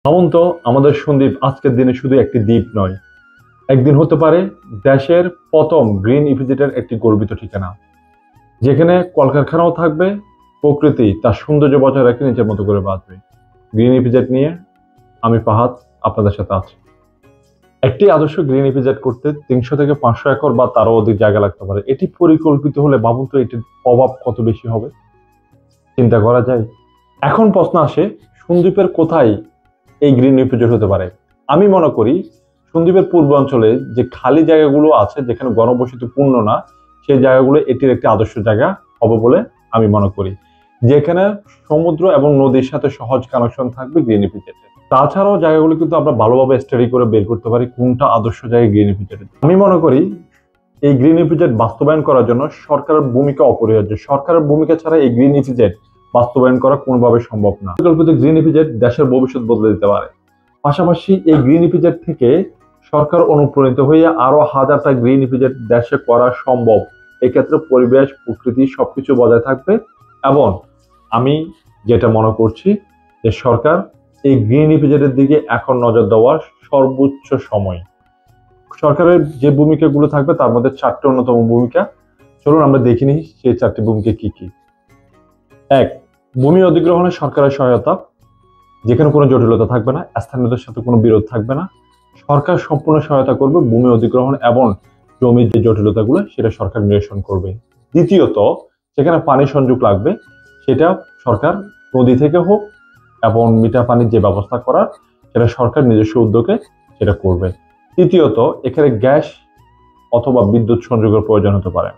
ভাবুন তো, আমাদের সন্দ্বীপ আজকের দিনে শুধু একটি দ্বীপ নয়, একদিন হতে পারে দেশের প্রথম গ্রিন ইপিজেডের একটি গর্বিত ঠিকানা, যেখানে কলকারখানাও থাকবে, প্রকৃতি তার সৌন্দর্য বজায় রেখে নিজের মতো করে বাঁচবে। গ্রিন ইপিজেড নিয়ে আমি ফাহাদ আপনাদের সাথে আছি। একটি আদর্শ গ্রিন ইপিজেড করতে 300 থেকে 500 একর বা তারও অধিক জায়গা লাগতে পারে। এটি পরিকল্পিত হলে ভাবুন তো এটির প্রভাব কত বেশি হবে, চিন্তা করা যায়। এখন প্রশ্ন আসে, সন্দ্বীপের কোথায় এই গ্রিন ইপিজেড হতে পারে? আমি মনে করি সন্দ্বীপের পূর্বাঞ্চলে যে খালি জায়গাগুলো আছে, যেখানে গণবসতি পূর্ণ না, সেই জায়গাগুলো এটির একটি আদর্শ জায়গা হবে বলে আমি মনে করি, যেখানে সমুদ্র এবং নদীর সাথে সহজ কানেকশন থাকবে গ্রিন ইপিজেডে। তাছাড়াও জায়গাগুলো কিন্তু আমরা ভালোভাবে স্টাডি করে বের করতে পারি কোনটা আদর্শ জায়গা গ্রিন ইপিজেড। আমি মনে করি এই গ্রিন ইপিজেড বাস্তবায়ন করার জন্য সরকারের ভূমিকা অপরিহার্য। সরকারের ভূমিকা ছাড়া এই গ্রিন ইপিজেড বাস্তবায়ন করা কোনোভাবে সম্ভব না। পরিকল্পিত গ্রিন ইপিজেড দেশের ভবিষ্যৎ বদলে দিতে পারে। পাশাপাশি এই গ্রিন ইপিজেড থেকে সরকার অনুপ্রাণিত হয়ে আরো হাজারটা গ্রিন ইপিজেড দেশে করা সম্ভব। এক্ষেত্রে পরিবেশ, প্রকৃতি সবকিছু বজায় থাকবে। এবং আমি যেটা মনে করছি যে সরকার এই গ্রিন ইপিজেডের দিকে এখন নজর দেওয়ার সর্বোচ্চ সময়। সরকারের যে ভূমিকাগুলো থাকবে তার মধ্যে 4টি অন্যতম ভূমিকা। চলুন আমরা দেখে নিই সেই 4টি ভূমিকা কি কি। 1. ভূমি অধিগ্রহণে সরকারের সহায়তা, যেখানে কোনো জটিলতা থাকবে না, স্থানীয়দের সাথে কোনো বিরোধ থাকবে না। সরকার সম্পূর্ণ সহায়তা করবে ভূমি অধিগ্রহণ এবং জমির যে জটিলতাগুলো সেটা সরকার নিরসন করবে। দ্বিতীয়ত, যেখানে পানি সংযোগ লাগবে সেটা সরকার নদী থেকে হোক এবং মিঠা পানির যে ব্যবস্থা করার সেটা সরকার নিজস্ব উদ্যোগে সেটা করবে। তৃতীয়ত, এখানে গ্যাস অথবা বিদ্যুৎ সংযোগের প্রয়োজন হতে পারে।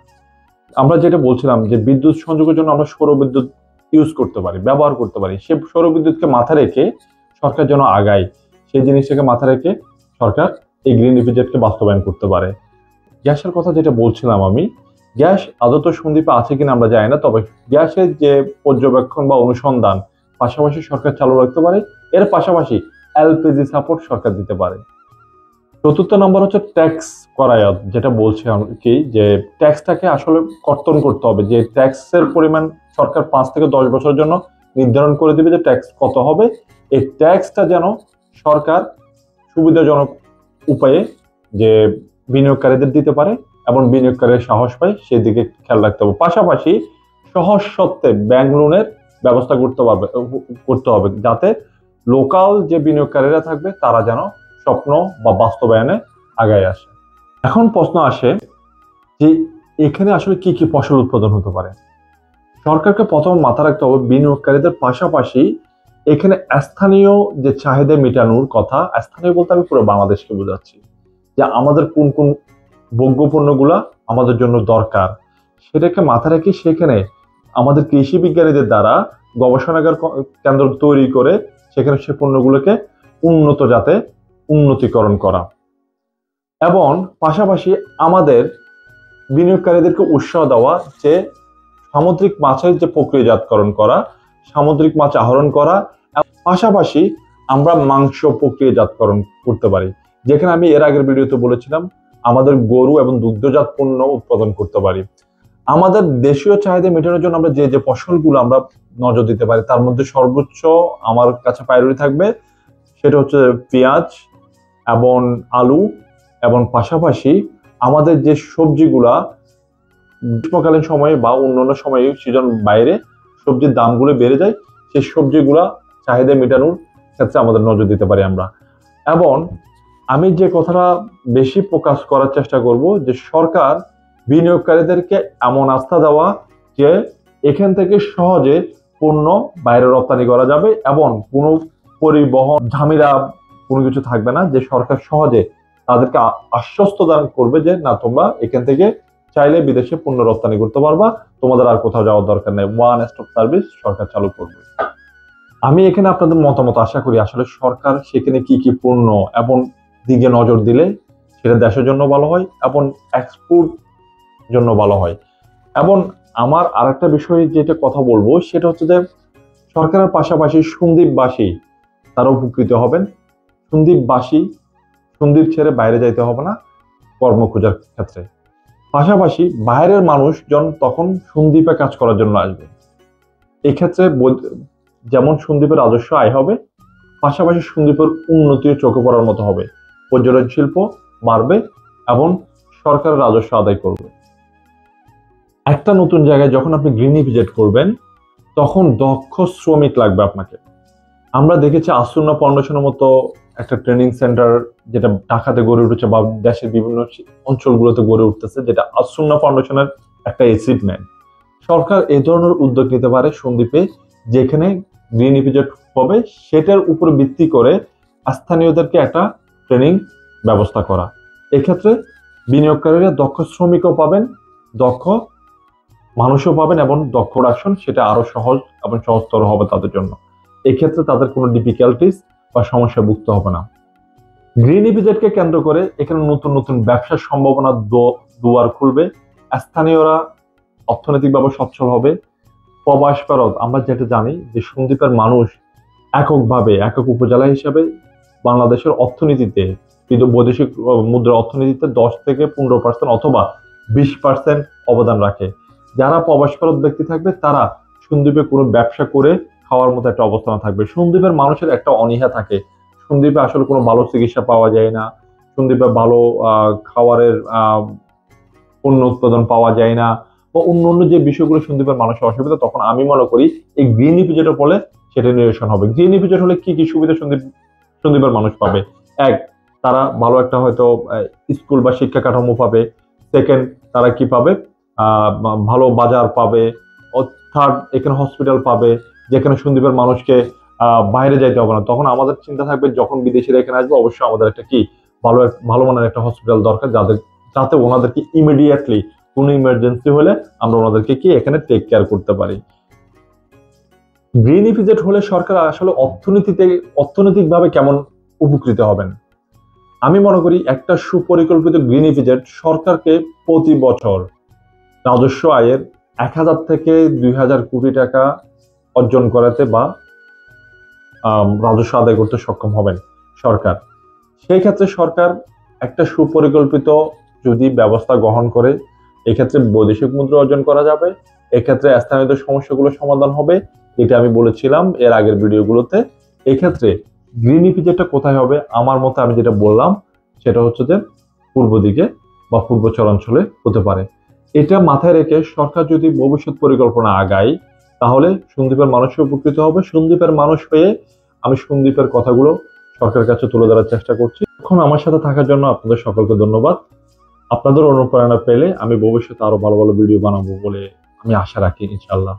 আমরা যেটা বলছিলাম যে বিদ্যুৎ সংযোগের জন্য আমরা সৌর বিদ্যুৎ ইউজ করতে পারি, ব্যবহার করতে পারি। সে সৌর বিদ্যুৎকে মাথা রেখে সরকার যেন আগায়, সেই জিনিসটাকে মাথা রেখে সরকার এই গ্রিন ইপিজেডকে বাস্তবায়ন করতে পারে। গ্যাসের কথা যেটা বলছিলাম আমি, গ্যাস আদত সন্দ্বীপে আছে কিনা আমরা জানি না, তবে গ্যাসের যে পর্যবেক্ষণ বা অনুসন্ধান পাশাপাশি সরকার চালু রাখতে পারে। এর পাশাপাশি এলপিজি সাপোর্ট সরকার দিতে পারে। চতুর্থ নম্বর হচ্ছে ট্যাক্স করায়ত, যেটা বলছি কি যে ট্যাক্সটাকে আসলে কর্তন করতে হবে। যে ট্যাক্সের পরিমাণ সরকার 5 থেকে 10 বছরের জন্য নির্ধারণ করে দিবে যে ট্যাক্স কত হবে। এই ট্যাক্সটা যেন সরকার সুবিধাজনক উপায়ে যে বিনিয়োগকারীদের দিতে পারে এবং বিনিয়োগকারীর সাহস পায় সেই দিকে খেয়াল রাখতে হবে। পাশাপাশি সহজ শর্তে ব্যাংক লোনের ব্যবস্থা করতে হবে, যাতে লোকাল যে বিনিয়োগকারীরা থাকবে তারা যেন স্বপ্ন বা বাস্তবায়নে আগায় আসে। এখন প্রশ্ন আসে যে এখানে আসলে কি কি ফসল উৎপাদন হতে পারে। সরকারকে প্রথম মাথা রাখতে হবে বিনিয়োগকারীদের পাশাপাশি এখানে স্থানীয় যে চাহিদা মেটানোর কথা। স্থানীয় বলতে আমি পুরো বাংলাদেশকে বোঝাচ্ছি, যে আমাদের কোন কোন ভোগ্য পণ্যগুলা আমাদের জন্য দরকার সেটাকে মাথা রেখে সেখানে আমাদের কৃষি বিজ্ঞানীদের দ্বারা গবেষণাগার কেন্দ্র তৈরি করে সেখানে সে পণ্যগুলোকে উন্নত জাতে উন্নতিকরণ করা। এবং পাশাপাশি আমাদের বিনিয়োগকারীদেরকে উৎসাহ দেওয়া যে সামুদ্রিক মাছের যে প্রক্রিয়াজাতকরণ করা, সামুদ্রিক মাছ আহরণ করা। পাশাপাশি আমরা মাংস প্রক্রিয়াজাতকরণ করতে পারি, যেখানে আমি এর আগের ভিডিওতে বলেছিলাম আমাদের গরু এবং দুগ্ধজাত পণ্য উৎপাদন করতে পারি। আমাদের দেশীয় চাহিদা মেটানোর জন্য আমরা যে যে ফসলগুলো আমরা নজর দিতে পারি তার মধ্যে সর্বোচ্চ আমার কাছে প্রায়োরিটি থাকবে সেটা হচ্ছে পেঁয়াজ এবং আলু। এবং পাশাপাশি আমাদের যে সবজিগুলা গ্রীষ্মকালীন সময়ে বা অন্যান্য সময়ে সিজন বাইরে সবজির দামগুলো বেড়ে যায়, সেই সবজিগুলা চাহিদা মেটানোর ক্ষেত্রে আমাদের নজর দিতে পারি আমরা। এবং আমি যে কথাটা বেশি প্রকাশ করার চেষ্টা করব যে সরকার বিনিয়োগকারীদেরকে এমন আস্থা দেওয়া যে এখান থেকে সহজে পণ্য বাইরে রপ্তানি করা যাবে এবং কোনো পরিবহন ঝামেলা কোনো কিছু থাকবে না, যে সরকার সহজে তাদেরকে আশ্বস্ত দান করবে যে না, তোমরা এখান থেকে চাইলে বিদেশে পণ্য রপ্তানি করতে পারবা, তোমাদের আর কোথাও যাওয়ার দরকার নেই। ওয়ান স্টপ সার্ভিস সরকার চালু করবে। আমি এখানে আপনাদের মতামত আশা করি আসলে সরকার সেখানে কি কি পণ্য এবং দিকে নজর দিলে সেটা দেশের জন্য ভালো হয় এবং এক্সপোর্ট জন্য ভালো হয়। এবং আমার আরেকটা বিষয় যেটা কথা বলবো সেটা হচ্ছে যে সরকারের পাশাপাশি সন্দ্বীপবাসী তারা উপকৃত হবেন। সন্দ্বীপ ছেড়ে বাইরে যাইতে হবে না কর্ম খোঁজার ক্ষেত্রে। পাশাপাশি বাইরের মানুষজন তখন সন্দ্বীপে কাজ করার জন্য আসবে। এক্ষেত্রে যেমন সন্দ্বীপের রাজস্ব আয় হবে, পাশাপাশি সন্দ্বীপের উন্নতিও চোখে পড়ার মতো হবে। পর্যটন শিল্প বাড়বে এবং সরকারের রাজস্ব আদায় করবে। একটা নতুন জায়গায় যখন আপনি গ্রিন ইপিজেড করবেন তখন দক্ষ শ্রমিক লাগবে আপনাকে। আমরা দেখেছি আসুন্না ফাউন্ডেশনের মতো একটা ট্রেনিং সেন্টার যেটা ঢাকাতে গড়ে উঠেছে বা দেশের বিভিন্ন অঞ্চলগুলোতে গড়ে উঠতেছে, যেটা আসুন্না ফাউন্ডেশনের একটা অ্যাচিভমেন্ট। সরকার এ ধরনের উদ্যোগ নিতে পারে সন্দ্বীপে, যেখানে গ্রিন ইপিজেড হবে সেটার উপর ভিত্তি করে স্থানীয়দেরকে একটা ট্রেনিং ব্যবস্থা করা। এক্ষেত্রে বিনিয়োগকারীরা দক্ষ শ্রমিকও পাবেন, দক্ষ মানুষও পাবেন এবং দক্ষ রাখুন, সেটা আরো সহজ এবং সহজতর হবে তাদের জন্য। এক্ষেত্রে তাদের কোনো ডিফিকাল্টিস বা সমস্যা ভুগতে হবে না। গ্রিন ইপিজেডকে কেন্দ্র করে এখানে নতুন নতুন ব্যবসার সম্ভাবনা দুয়ার খুলবে। স্থানীয়রা অর্থনৈতিকভাবে সচ্ছল হবে। প্রবাস ফেরত আমরা যেটা জানি যে সন্দ্বীপের মানুষ একক উপজেলা হিসেবে বাংলাদেশের অর্থনীতিতে, কিন্তু বৈদেশিক মুদ্রা অর্থনীতিতে 10 থেকে 15% অথবা 20% অবদান রাখে। যারা প্রবাস ফেরত ব্যক্তি থাকবে তারা সন্দ্বীপে কোনো ব্যবসা করে খাওয়ার মতো একটা অবস্থান থাকবে। সন্দ্বীপের মানুষের একটা অনীহা থাকে, সন্দ্বীপে আসলে কোনো ভালো চিকিৎসা পাওয়া যায় না, সন্দ্বীপে ভালো খাবারের পণ্য উৎপাদন পাওয়া যায় না, বা অন্য যে বিষয়গুলো সন্দ্বীপের মানুষের অসুবিধা, তখন আমি মনে করি এই গ্রিন ইপিজেডের ফলে সেটা নিরসন হবে। গ্রিন ইপিজেড হলে কি কি সুবিধা সন্দ্বীপের মানুষ পাবে? এক, তারা ভালো একটা হয়তো স্কুল বা শিক্ষা কাঠামো পাবে। সেকেন্ড, তারা কি পাবে? ভালো বাজার পাবে। থার্ড, এখানে হসপিটাল পাবে, যেখানে সন্দ্বীপের মানুষকে বাইরে যাইতে হবে না। তখন আমাদের চিন্তা থাকবে যখন বিদেশিরা এখানে আসবে অবশ্যই আমাদের একটা কি ভালো মানের একটা হসপিটাল দরকার, যাতে ওনাদেরকে ইমিডিয়েটলি কোনো ইমার্জেন্সি হলে আমরা ওনাদেরকে কি এখানে টেক কেয়ার করতে পারি। গ্রিন ইপিজেড হলে সরকার আসলে অর্থনৈতিকভাবে কেমন উপকৃত হবেন? আমি মনে করি একটা সুপরিকল্পিত গ্রিন ইপিজেড সরকারকে প্রতি বছর রাজস্ব আয়ের 1000 থেকে 2000 কোটি টাকা অর্জন করাতে বা রাজস্ব আদায় করতে সক্ষম হবেন সরকার। সেই ক্ষেত্রে সরকার একটা সুপরিকল্পিত যদি ব্যবস্থা গ্রহণ করে, এক্ষেত্রে বৈদেশিক মুদ্রা অর্জন করা যাবে, এক্ষেত্রে স্থানীয়দের সমস্যাগুলো সমাধান হবে, যেটা আমি বলেছিলাম এর আগের ভিডিওগুলোতে। এক্ষেত্রে গ্রিন ইপিজেডটা কোথায় হবে? আমার মতে আমি যেটা বললাম সেটা হচ্ছে যে পূর্ব দিকে বা পূর্বচরাঞ্চলে হতে পারে। এটা মাথায় রেখে সরকার যদি ভবিষ্যৎ পরিকল্পনা আগায় তাহলে সন্দ্বীপের মানুষও উপকৃত হবে। সন্দ্বীপের মানুষ হয়ে আমি সন্দ্বীপের কথাগুলো সরকারের কাছে তুলে ধরার চেষ্টা করছি। এখন আমার সাথে থাকার জন্য আপনাদের সকলকে ধন্যবাদ। আপনাদের অনুপ্রেরণা পেলে আমি ভবিষ্যতে আরো ভালো ভালো ভিডিও বানাবো বলে আমি আশা রাখি, ইনশাআল্লাহ।